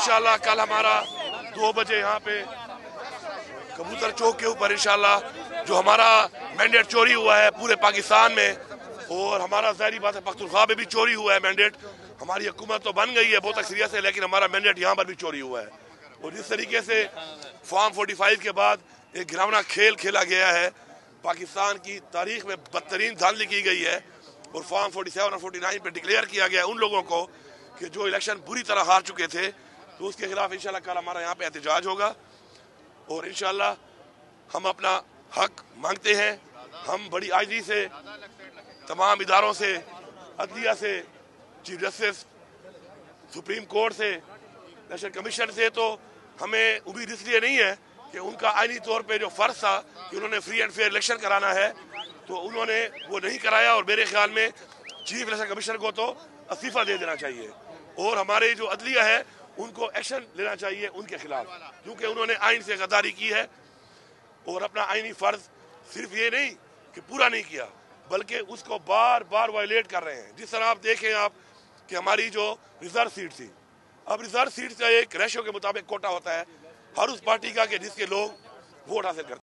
इंशाल्लाह कल हमारा 2 बजे यहाँ पे कबूतर चौक के ऊपर इंशाल्लाह जो हमारा मैंडेट चोरी हुआ है पूरे पाकिस्तान में, और हमारा ज़ाहिर बात है पख्तूनख्वा में भी चोरी हुआ है मैंडेट। हमारी हुकूमत तो बन गई है बहुत अक्सरियत से, लेकिन हमारा मैंडेट यहाँ पर भी चोरी हुआ है। और जिस तरीके से फॉर्म 45 के बाद एक घिनौना खेल खेला गया है, पाकिस्तान की तारीख में बदतरीन धांधली की गई है, और फॉर्म 47 और 49 पे डिक्लेयर किया गया उन लोगों को कि जो इलेक्शन बुरी तरह हार चुके थे, तो उसके खिलाफ इंशाल्लाह कल हमारा यहाँ पे एहतजाज होगा। और इंशाल्लाह हम अपना हक मांगते हैं। हम बड़ी आजिज़ी से तमाम इदारों से, अदलिया से, चीफ जस्टिस, सुप्रीम कोर्ट से, इलेक्शन कमीशन से, तो हमें उम्मीद इसलिए नहीं है कि उनका आईनी तौर पे जो फ़र्ज था कि उन्होंने फ्री एंड फेयर इलेक्शन कराना है, तो उन्होंने वो नहीं कराया। और मेरे ख्याल में चीफ इलेक्शन कमीशनर को तो इस्तीफ़ा दे देना चाहिए, और हमारे जो अदलिया है उनको एक्शन लेना चाहिए उनके खिलाफ, क्योंकि उन्होंने आइन से गद्दारी की है और अपना आइनी फ़र्ज सिर्फ ये नहीं कि पूरा नहीं किया, बल्कि उसको बार बार वायलेट कर रहे हैं। जिस तरह आप देखें आप कि हमारी जो रिजर्व सीट थी, अब रिजर्व सीट का एक रेशो के मुताबिक कोटा होता है हर उस पार्टी का कि जिसके लोग वोट हासिल करते हैं।